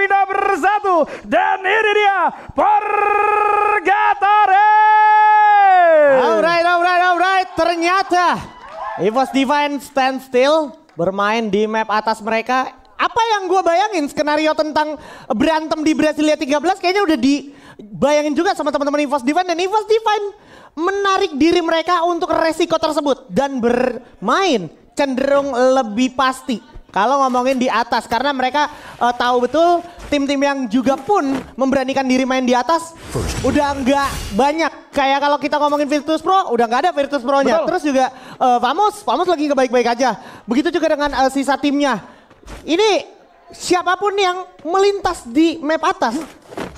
pindah bersatu. Dan ini dia Purgatory. Alright. Ternyata EVOS Divine stand still bermain di map atas mereka. Apa yang gue bayangin skenario tentang berantem di Brasilia 13 kayaknya udah dibayangin juga sama teman-teman EVOS Divine. Dan EVOS Divine menarik diri mereka untuk resiko tersebut. Dan bermain cenderung lebih pasti kalau ngomongin di atas. Karena mereka tahu betul tim-tim yang juga pun memberanikan diri main di atas udah nggak banyak. Kayak kalau kita ngomongin Virtus Pro udah nggak ada Virtus Pro-nya. Terus juga Famous lagi baik-baik aja. Begitu juga dengan sisa timnya. Ini siapapun yang melintas di map atas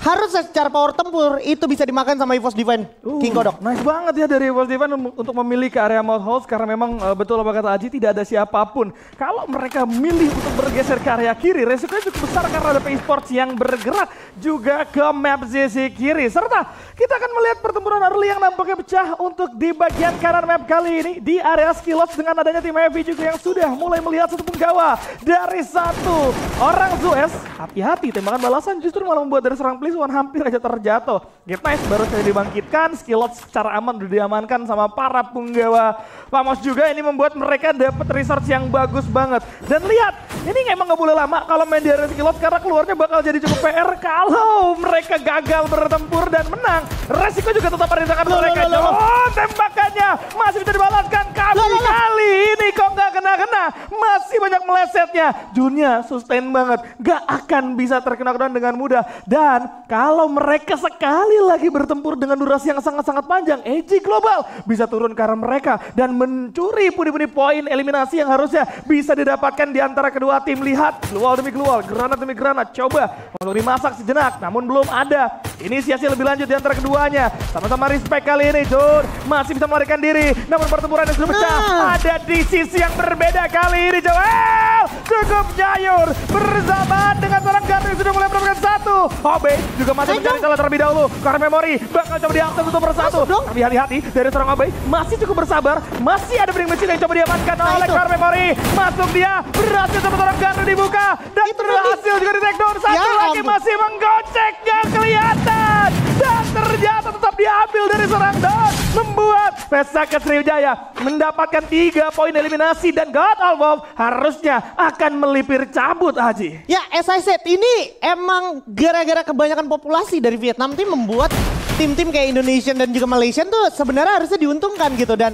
harus secara power tempur itu bisa dimakan sama EVOS Divine King Kodok. Nice banget ya dari EVOS Divine untuk memilih ke area Mouth House karena memang betul apa kata Aji tidak ada siapapun. Kalau mereka milih untuk bergeser ke area kiri resikonya cukup besar karena ada P-Sports yang bergerak juga ke map sisi kiri. Serta kita akan melihat pertempuran early yang nampaknya pecah untuk di bagian kanan map kali ini di area Skillots dengan adanya tim Heavy juga yang sudah mulai melihat satu penggawa dari satu orang Zeus. Hati-hati tembakan balasan justru malah membuat dari serang Pliswan hampir aja terjatuh. Get Nice baru saja dibangkitkan, Skillots secara aman udah diamankan sama para penggawa Famous juga. Ini membuat mereka dapat research yang bagus banget. Dan lihat, ini emang gak boleh lama kalau main di area Skillots karena keluarnya bakal jadi cukup PR kalau mereka gagal bertempur dan menang. Resiko juga tetap ada di tangan mereka. Oh, tembakannya masih bisa dibalaskan kali ini kok nggak kena-kena. Masih banyak melesetnya. Junnya sustain banget. Gak akan bisa terkena dengan mudah. Dan kalau mereka sekali lagi bertempur dengan durasi yang sangat-sangat panjang, EG Global bisa turun ke arah mereka dan mencuri pundi-pundi poin eliminasi yang harusnya bisa didapatkan di antara kedua tim. Lihat, Glual demi Glual, granat demi granat, coba untuk dimasak sejenak, namun belum ada inisiasi lebih lanjut di antara keduanya. Sama-sama respect kali ini, Jun masih bisa melarikan diri, namun pertempuran yang sudah pecah ada di sisi yang berbeda kali ini. Joel cukup nyayur bersamaan dengan seorang Garden yang sudah mulai mendapatkan satu. Obe juga masih mencari celah terlebih dahulu. Core Memory bakal coba diakses untuk bersatu. Tapi hati-hati dari seorang Obe masih cukup bersabar. Masih ada Bring Machine yang coba diamankan oleh Core Memory. Masuk dia, berhasil sama seorang Garden dibuka. Dan berhasil juga di take down. Satu lagi masih menggocek, gak kelihatan. Dan ternyata tetap diambil dari seorang Don. Membuat Pesaka Sriwijaya mendapatkan 3 poin eliminasi. Dan God of Wolf harusnya akan melipir cabut, Haji. Ya, as I said, ini emang gara-gara kebanyakan populasi dari Vietnam tim membuat tim-tim kayak Indonesian dan juga Malaysian tuh sebenarnya harusnya diuntungkan gitu. Dan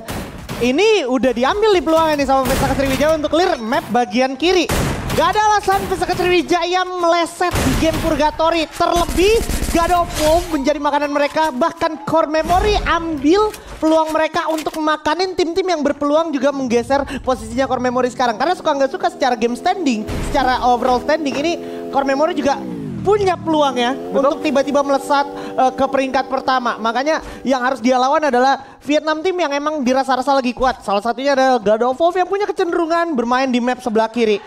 ini udah diambil di peluangnya nih sama Pesaka Sriwijaya untuk clear map bagian kiri. Gak ada alasan Pesaka Sriwijaya meleset di game Purgatory. Terlebih God of Wolf menjadi makanan mereka. Bahkan Core Memory ambil peluang mereka untuk makanin tim-tim yang berpeluang juga menggeser posisinya Core Memory sekarang. Karena suka nggak suka secara game standing, secara overall standing ini Core Memory juga punya peluang ya untuk tiba-tiba melesat ke peringkat pertama. Makanya yang harus dia lawan adalah Vietnam tim yang emang dirasa-rasa lagi kuat. Salah satunya adalah God of Wolf yang punya kecenderungan bermain di map sebelah kiri.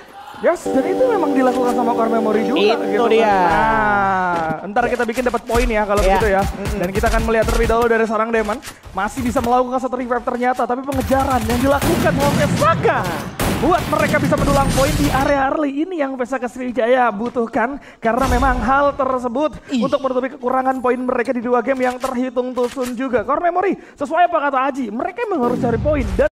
Yes, dan itu memang dilakukan sama Core Memory juga. Itu gitu dia. Nah, ntar kita bikin dapat poin ya kalau begitu ya. Dan kita akan melihat terlebih dahulu dari seorang Demon. Masih bisa melakukan satu revive ternyata, tapi pengejaran yang dilakukan oleh Pesaka buat mereka bisa mendulang poin di area early ini yang Pesaka Sriwijaya butuhkan. Karena memang hal tersebut untuk menutupi kekurangan poin mereka di 2 game yang terhitung tusun juga. Core Memory, sesuai apa kata Aji, mereka memang harus cari poin. Dan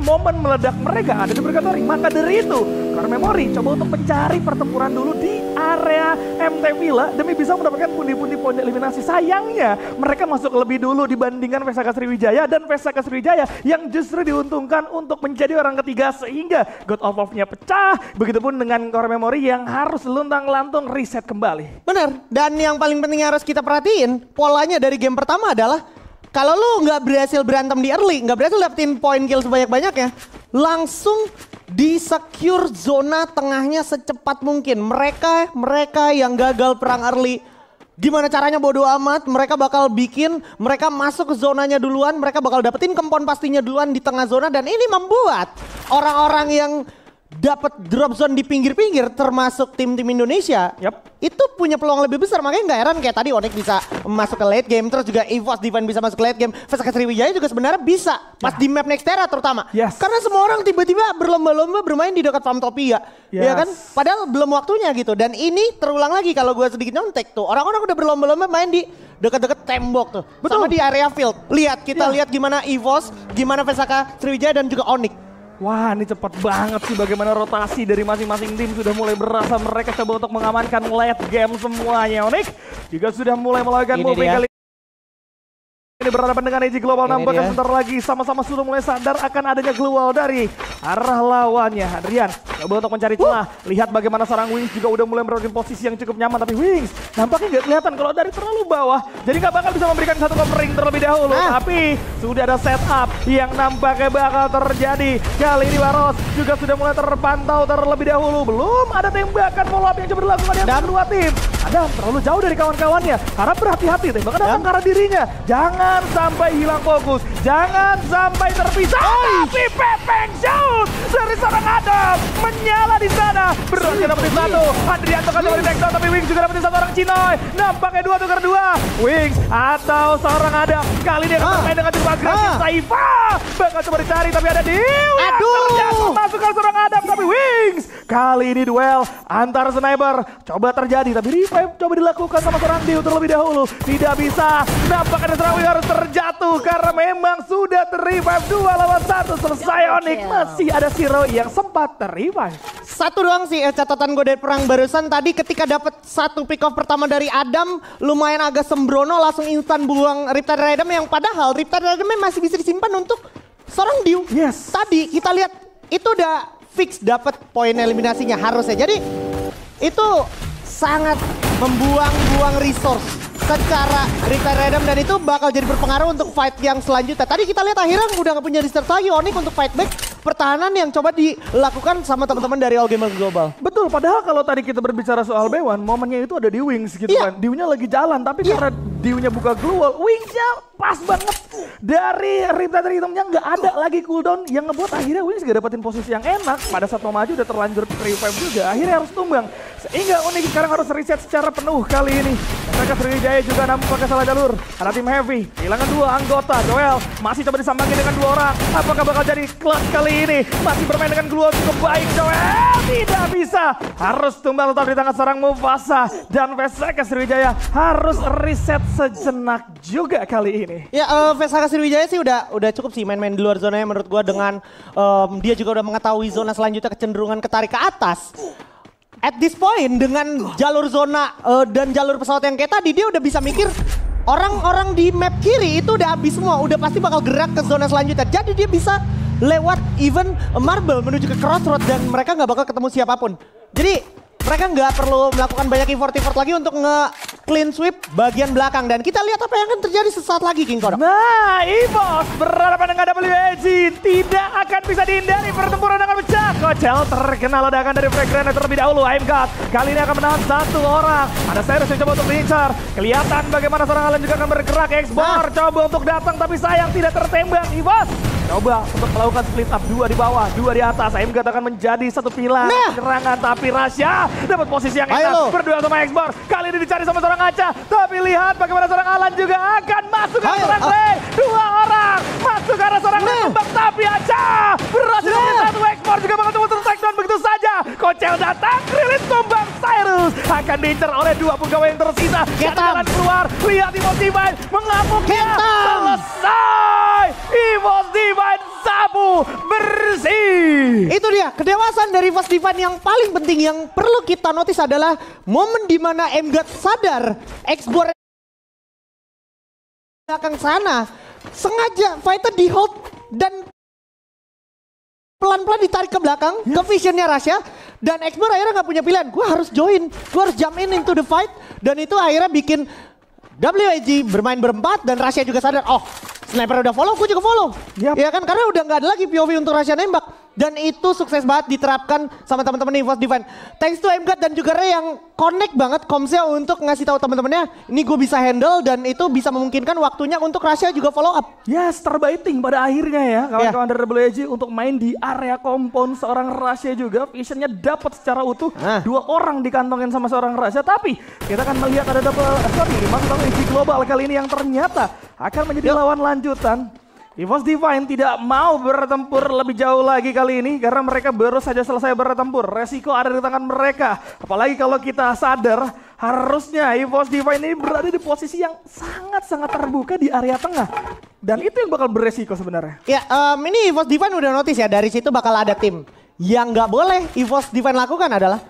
momen meledak mereka ada di Purgatory. Maka dari itu Core Memory coba untuk mencari pertempuran dulu di area MT Villa demi bisa mendapatkan pundi-pundi poin eliminasi. Sayangnya mereka masuk lebih dulu dibandingkan Pesaka Sriwijaya, dan Pesaka Sriwijaya yang justru diuntungkan untuk menjadi orang ketiga sehingga God of Wolf-nya pecah. Begitupun dengan Core Memory yang harus luntang-lantung reset kembali. Bener, dan yang paling penting harus kita perhatiin polanya dari game pertama adalah kalau lu nggak berhasil berantem di early, nggak berhasil dapetin point kill sebanyak-banyaknya, langsung di-secure zona tengahnya secepat mungkin. Mereka yang gagal perang early, gimana caranya bodo amat, mereka bakal bikin, mereka masuk ke zonanya duluan, mereka bakal dapetin kempon pastinya duluan di tengah zona. Dan ini membuat orang-orang yang dapat drop zone di pinggir-pinggir termasuk tim-tim Indonesia, itu punya peluang lebih besar. Makanya nggak heran kayak tadi Onyx bisa masuk ke late game, terus juga EVOS Divine bisa masuk ke late game, Vesaka Sriwijaya juga sebenarnya bisa pas di map Nextera terutama. Karena semua orang tiba-tiba berlomba-lomba bermain di dekat Farmtopia, ya kan? Padahal belum waktunya gitu. Dan ini terulang lagi kalau gue sedikit nyontek tuh, orang-orang udah berlomba-lomba main di dekat-dekat tembok tuh, sama di area field. Lihat kita lihat gimana EVOS, gimana Vesaka Sriwijaya dan juga Onyx. Wah, ini cepat banget sih bagaimana rotasi dari masing-masing tim sudah mulai berasa mereka coba untuk mengamankan late game semuanya. Onyx juga sudah mulai melakukan moving kali ini berhadapan dengan EG Global. Nampaknya sebentar lagi sama-sama sudah mulai sadar akan adanya global dari arah lawannya. Adrian coba untuk mencari celah. Lihat bagaimana seorang Wings juga udah mulai berada di posisi yang cukup nyaman. Tapi Wings nampaknya nggak kelihatan kalau dari terlalu bawah. Jadi nggak bakal bisa memberikan satu covering terlebih dahulu. Tapi sudah ada setup yang nampaknya bakal terjadi. Kali ini Baros juga sudah mulai terpantau terlebih dahulu. Belum ada tembakan follow up yang coba dilakukan yang kedua tim. Adam terlalu jauh dari kawan-kawannya. Harap berhati-hati, tembakan datang ke arah dirinya. Jangan sampai hilang fokus, jangan sampai terpisah. Tapi Pepeng shoot dari seorang Adam menyala di sana. Berhasil dapetin satu. Adrian bakal coba di takedown, tapi Wings juga dapetin satu orang Cinoy. Nampaknya 2 tukar 2. Wings atau seorang Adam. Kali ini akan bermain dengan tim agresif. Saifa bakal coba dicari, tapi ada Dew yang terjatuh masuk ke seorang Adam. Tapi Wings kali ini duel antar sniper coba terjadi, tapi revive coba dilakukan sama seorang Dew terlebih dahulu. Tidak bisa. Nampaknya seorang Wings harus terjatuh karena memang sudah ter-revive 2 lawan 1. Selesai Onyx, masih ada Zero yang sempat ter-revive. Satu doang sih catatan gue dari perang barusan tadi, ketika dapat satu pick off pertama dari Adam lumayan agak sembrono, langsung instan buang Riptide Rhythm yang padahal Riptide Rhythm masih bisa disimpan untuk seorang Dew. Tadi kita lihat itu udah fix dapat poin eliminasinya harusnya. Jadi itu sangat membuang-buang resource secara Riptide Rhythm dan itu bakal jadi berpengaruh untuk fight yang selanjutnya. Tadi kita lihat akhirnya udah gak punya restart lagi Onyx untuk fight back pertahanan yang coba dilakukan sama teman-teman dari All Gamers Global. Betul, padahal kalau tadi kita berbicara soal B1, momennya itu ada di Wings gitu kan. Diunya lagi jalan, tapi karena Diunya buka global, Wingsnya pas banget. Dari Riptide Rhythmnya nggak ada lagi cooldown yang ngebuat akhirnya Wings gak dapetin posisi yang enak. Pada saat mau maju udah terlanjur revive juga, akhirnya harus tumbang. Sehingga Onyx sekarang harus reset secara penuh kali ini. Mereka Sriwijaya juga nampaknya salah jalur. Ada tim Heavy, kehilangan 2 anggota. Joel masih coba disambangin dengan 2 orang. Apakah bakal jadi clutch kali ini? Masih bermain dengan global cukup baik. Joel tidak bisa. Harus tumbang tetap di tangan seorang Mufasa. Dan Vesaka Sriwijaya harus reset sejenak juga kali ini. Ya Vesaka Sriwijaya sih udah cukup sih main-main di luar zonanya menurut gua, dengan dia juga udah mengetahui zona selanjutnya kecenderungan ketarik ke atas. At this point dengan jalur zona dan jalur pesawat yang kayak tadi, dia udah bisa mikir orang-orang di map kiri itu udah habis semua, udah pasti bakal gerak ke zona selanjutnya. Jadi dia bisa lewat even Marble menuju ke Crossroad dan mereka nggak bakal ketemu siapapun. Jadi mereka nggak perlu melakukan banyak effort lagi untuk nge-clean sweep bagian belakang. Dan kita lihat apa yang akan terjadi sesaat lagi, King Kodok. Nah, EVOS berhadapan dengan WAG. Tidak akan bisa dihindari pertempuran dengan pecah. Kocel terkena ledakan dari Fragrant terlebih dahulu. Aimgat kali ini akan menahan 1 orang. Ada Cyrus yang coba untuk diincar. Kelihatan bagaimana seorang Alan juga akan bergerak. Explore coba untuk datang, tapi sayang tidak tertembak. EVOS coba untuk melakukan split up, 2 di bawah, 2 di atas. Aimgat akan menjadi satu pilar serangan, tapi Rasya dapat posisi yang enak berdua sama Explore. Kali ini dicari sama seorang Aca, tapi lihat bagaimana seorang Alan juga akan masuk ke seorang Ray. 2 orang masuk ke arah seorang tembak, tapi Aca berhasil menjadi satu. Explore juga bakal tunggu takedown begitu saja. Kocel datang, rilis tumbang. Cyrus akan diincar oleh 2 pegawai yang tersisa. Jangan keluar, lihat EVOS Divine mengamuk dia. Selesai, EVOS Divine sabu bersih. Itu dia kedewasaan dari EVOS Divine. Yang paling penting yang perlu kita notice adalah momen dimana Aimgat sadar Explore belakang sana, sengaja fighter di hold dan pelan-pelan ditarik ke belakang ke visionnya Rasya. Dan Explore akhirnya nggak punya pilihan, gue harus join, gue harus jump in into the fight. Dan itu akhirnya bikin WAG bermain berempat dan Rasya juga sadar, oh sniper udah follow, gue juga follow. Ya kan, karena udah nggak ada lagi POV untuk Rasya nembak. Dan itu sukses banget diterapkan sama teman-teman EVOS Divine. Thanks to MGUT dan juga Ray yang connect banget komsnya untuk ngasih tahu teman-temannya, ini gue bisa handle dan itu bisa memungkinkan waktunya untuk Rasya juga follow up. Yes, terbiting pada akhirnya ya kawan-kawan dari WG untuk main di area kompon seorang Rasya juga. Visionnya dapat secara utuh, 2 orang dikantongin sama seorang Rasya. Tapi kita akan melihat ada maksud EG Global kali ini yang ternyata akan menjadi lawan lanjutan. EVOS Divine tidak mau bertempur lebih jauh lagi kali ini karena mereka baru saja selesai bertempur. Resiko ada di tangan mereka. Apalagi kalau kita sadar harusnya EVOS Divine ini berada di posisi yang sangat-sangat terbuka di area tengah. Dan itu yang bakal beresiko sebenarnya. Ya, ini EVOS Divine udah notice ya, dari situ bakal ada tim. Yang nggak boleh EVOS Divine lakukan adalah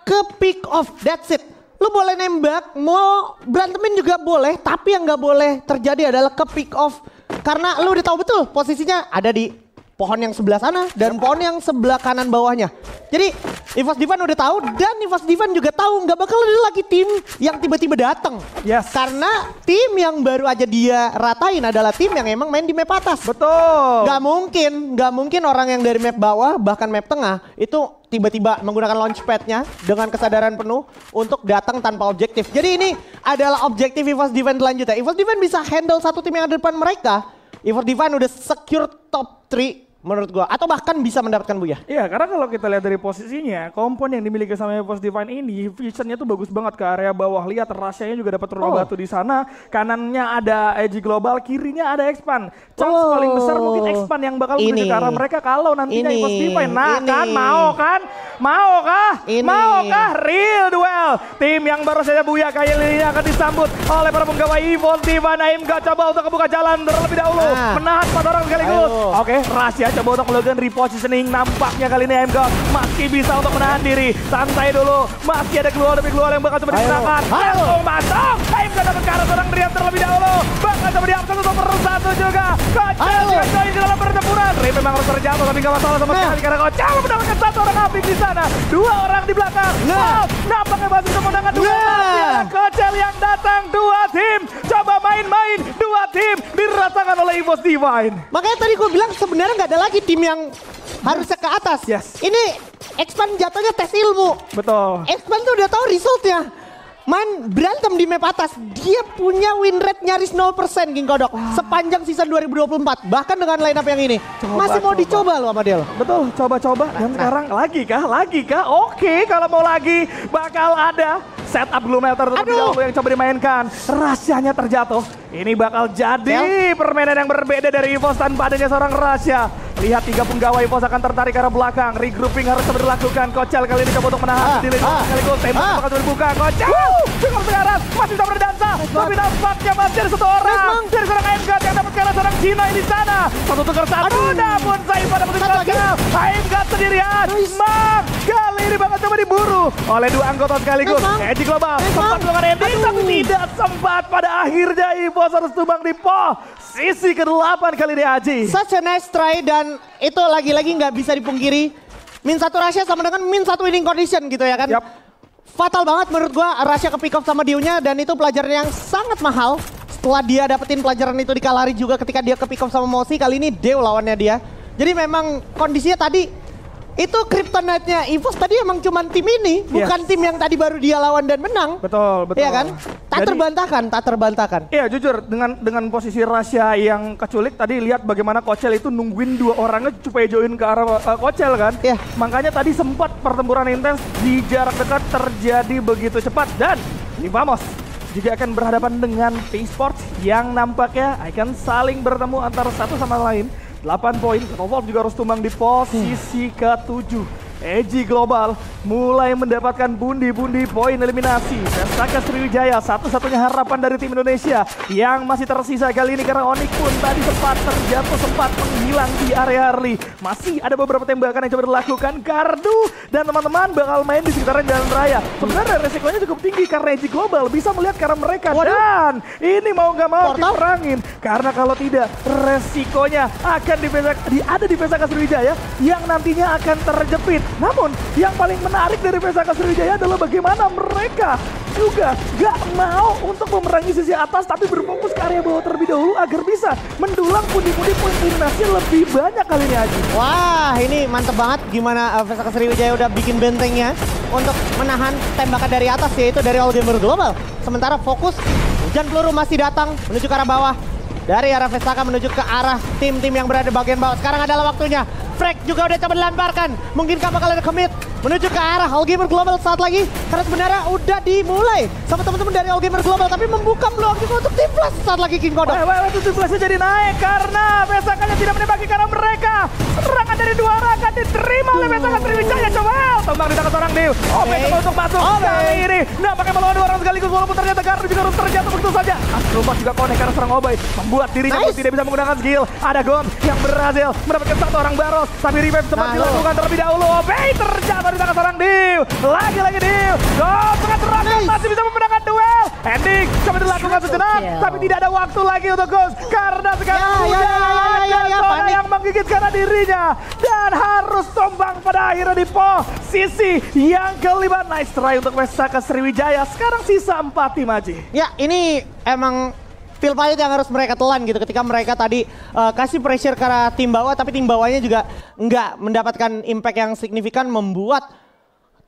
ke pick off, that's it. Lu boleh nembak, mau berantemin juga boleh, tapi yang nggak boleh terjadi adalah ke pick off. Karena lu udah tahu betul posisinya ada di pohon yang sebelah sana dan pohon yang sebelah kanan bawahnya. Jadi EVOS Divine udah tahu dan EVOS Divine juga tahu nggak bakal ada lagi tim yang tiba-tiba datang. Yes. Karena tim yang baru aja dia ratain adalah tim yang emang main di map atas. Betul. Nggak mungkin orang yang dari map bawah bahkan map tengah itu tiba-tiba menggunakan launchpad-nya dengan kesadaran penuh untuk datang tanpa objektif. Jadi ini adalah objektif EVOS Divine selanjutnya. EVOS Divine bisa handle satu tim yang ada di depan mereka. EVOS Divine udah secure top 3 menurut gua, atau bahkan bisa mendapatkan Buya. Iya, karena kalau kita lihat dari posisinya, kompon yang dimiliki sama EVOS Divine ini, visionnya tuh bagus banget ke area bawah. Lihat Rasyanya juga dapat rumah batu di sana. Kanannya ada EG Global, kirinya ada Expand. Chance paling besar mungkin Expand yang bakal menuju ke arah mereka kalau nantinya EVOS Divine. Nah kan, mau kan? Maukah? Real duel. Tim yang baru saja Buya kali ini akan disambut oleh para penggawa EVOS Divine. Aim gak coba untuk membuka jalan terlebih dahulu. Menahan 4 orang sekaligus. Oke, Rasya coba untuk melakukan repositioning. Nampaknya kali ini MGUT masih bisa untuk menahan diri. Santai dulu. Masih ada keluar yang bakal coba digunakan. Masuk. MGUT dapat ke arah seorang Driam terlebih dahulu. Bakal coba diabsen untuk satu juga. Kocel juga join di dalam pertempuran. Rim memang harus terjatuh tapi gak masalah sama sekali karena Kocel mendapatkan 1 orang aktif di sana. 2 orang di belakang. Nampaknya masih untuk menangkan 2 orang. Kocel yang datang. 2 tim. Coba main-main. 2 tim dirasakan oleh EVOS Divine. Makanya tadi gue bilang sebenarnya nggak ada lagi tim yang harusnya ke atas. Yes. Ini Expand jatuhnya tes ilmu. Betul. Expand tuh udah tahu resultnya. Main berantem di map atas. Dia punya win rate nyaris 0% King Kodok. Sepanjang season 2024. Bahkan dengan line up yang ini. Masih mau dicoba loh sama Del. Betul, coba-coba. Dan sekarang lagi kah? Oke, kalau mau lagi bakal ada setup Gloom Melter terlebih dahulu yang coba dimainkan. Rasyanya terjatuh. Ini bakal jadi permainan yang berbeda dari EVOS tanpa adanya seorang Rasya. Lihat 3 penggawa EVOS akan tertarik ke arah belakang. Regrouping harus dilakukan. Kocel kali ini coba untuk menahan. Sekaligus tembak bakal dibuka. Kocel. Dengar sekarang masih bisa berdansa. Tapi nampaknya masih ada 1 orang. Dari seorang MGUT yang dapat ke arah seorang Cina di sana. 1 tukar 1. Namun Saif pada posisi belakang. MGUT sendirian. Kali ini bakal coba diburu oleh 2 anggota sekaligus. EG Global sempat melakukan ending tapi tidak sempat. Pada akhirnya EVOS harus tumbang di posisi ke-8 kali ini Aji. Such a nice try dan itu lagi-lagi nggak bisa dipungkiri. Min 1 Rasya sama dengan min 1 winning condition gitu ya kan. Fatal banget menurut gua Rasya ke pick off sama Dio-nya dan itu pelajaran yang sangat mahal. Setelah dia dapetin pelajaran itu di Kalari juga ketika dia ke pick off sama Mosi, kali ini Dio lawannya dia. Jadi memang kondisinya tadi itu kryptonite-nya EVOS tadi emang cuma tim ini, bukan tim yang tadi baru dia lawan dan menang. Betul. Iya kan? Tak terbantahkan. Iya jujur dengan posisi Rasya yang keculik tadi lihat bagaimana Kocel itu nungguin 2 orangnya supaya join ke arah Kocel kan. Iya. Makanya tadi sempat pertempuran intens di jarak dekat terjadi begitu cepat dan Infamous juga akan berhadapan dengan P-Sports yang nampaknya akan saling bertemu antara satu sama lain. 8 poin, Revolve juga harus tumbang di posisi ke-7. EG Global mulai mendapatkan pundi-pundi poin eliminasi. Saka Sriwijaya satu-satunya harapan dari tim Indonesia yang masih tersisa kali ini karena Onyx pun tadi sempat terjatuh, sempat menghilang di area early. Masih ada beberapa tembakan yang coba dilakukan. Gardu dan teman-teman bakal main di sekitaran jalan raya. Sebenarnya resikonya cukup tinggi karena EG Global bisa melihat karena mereka. Dan ini mau nggak mau diperangin. Karena kalau tidak resikonya akan ada di Saka Sriwijaya yang nantinya akan terjepit. Namun yang paling menarik dari Vesaka Sriwijaya adalah bagaimana mereka juga gak mau untuk memerangi sisi atas tapi berfokus ke area bawah terlebih dahulu agar bisa mendulang pundi-pundi poin eliminasi lebih banyak kali ini Aji. Wah, ini mantep banget gimana Vesaka Sriwijaya udah bikin bentengnya untuk menahan tembakan dari atas, yaitu dari All Gamer Global. Sementara fokus hujan peluru masih datang menuju ke arah bawah. Dari arah Vesaka menuju ke arah tim-tim yang berada di bagian bawah. Sekarang adalah waktunya. Frag juga udah coba dilemparkan. Mungkinkah bakal ada commit menuju ke arah All Gamer Global saat lagi. Karena sebenarnya udah dimulai sama teman-teman dari All Gamer Global. Tapi membuka peluang juga untuk tim Flash saat lagi King Kodok. Itu tim Flashnya jadi naik karena Vesakanya tidak menembaki karena mereka. Serangan dari dua arah akan diterima oleh Vesaka Sriwijaya. Coba tembak di tangan seorang Dew. Coba untuk masuk kali ini. Nampaknya melawan dua orang sekaligus walaupun ternyata Gardu juga harus terjatuh begitu saja. Astrobox juga connect karena serang Obey. Membuat dirinya tidak bisa menggunakan skill. Ada Gon yang berhasil mendapatkan satu orang Baros. Tapi revive sempat dilakukan terlebih dahulu. Obey terjatuh di tangan seorang Dew. Lagi-lagi Dew. Gon tengah serangan masih bisa memenangkan duel. Ending coba dilakukan sejenak. Tapi tidak ada waktu lagi untuk Ghost. Karena sekarang Zona yang menggigit karena dirinya. Dan harus tumbang pada akhirnya di posisi yang kelima. Nice try untuk Vesaka Sriwijaya. Sekarang sisa 4 tim Aji. Ya, ini emang feel pahit yang harus mereka telan gitu ketika mereka tadi kasih pressure ke arah tim bawah, tapi tim bawahnya juga nggak mendapatkan impact yang signifikan, membuat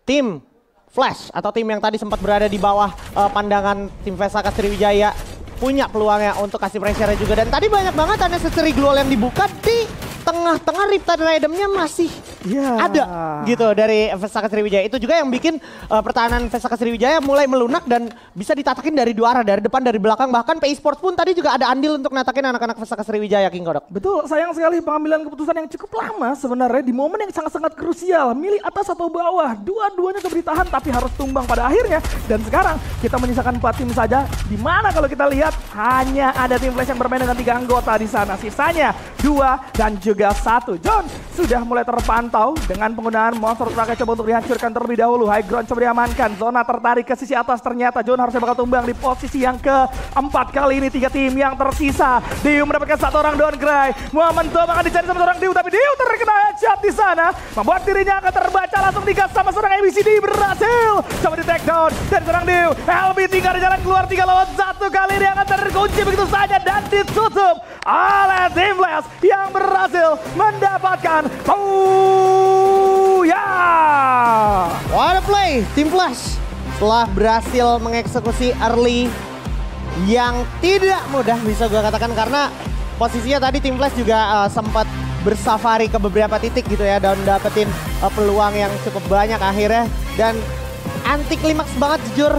tim Flash atau tim yang tadi sempat berada di bawah pandangan tim Vesaka Sriwijaya punya peluangnya untuk kasih pressure juga. Dan tadi banyak banget unnecessary global yang dibuka di tengah-tengah Riptide Rhythmnya masih ada gitu dari Vesaka Sriwijaya. Itu juga yang bikin pertahanan Vesaka Sriwijaya mulai melunak dan bisa ditatakin dari dua arah, dari depan, dari belakang. Bahkan PI Sports pun tadi juga ada andil untuk natakin anak-anak Vesaka Sriwijaya, King Kodok. Betul, sayang sekali pengambilan keputusan yang cukup lama sebenarnya di momen yang sangat-sangat krusial. Milih atas atau bawah, dua-duanya coba ditahan tapi harus tumbang pada akhirnya. Dan sekarang kita menyisakan 4 tim saja, di mana kalau kita lihat hanya ada tim Flash yang bermain dengan 3 anggota di sana. Sisanya 2 dan juga 1. John sudah mulai terpantau dengan penggunaan monster truck coba untuk dihancurkan terlebih dahulu. High ground coba diamankan. Zona tertarik ke sisi atas, ternyata John harusnya bakal tumbang di posisi yang keempat. Kali ini 3 tim yang tersisa. Diu mendapatkan 1 orang down cry. Momentum akan dicari sama seorang Diu, tapi Diu terkena headshot di sana. Membuat dirinya akan terbaca, langsung digas sama seorang ABCD. Berhasil. Coba di take down dari seorang Diu. LB3 ada jalan keluar 3 lawan 1. Kali ini akan terkunci begitu saja dan ditutup oleh tim Flash yang berhasil mendapatkan What a play, tim Flash setelah berhasil mengeksekusi early yang tidak mudah bisa gue katakan, karena posisinya tadi tim Flash juga sempat bersafari ke beberapa titik gitu ya dan dapetin peluang yang cukup banyak akhirnya, dan anti klimaks banget jujur.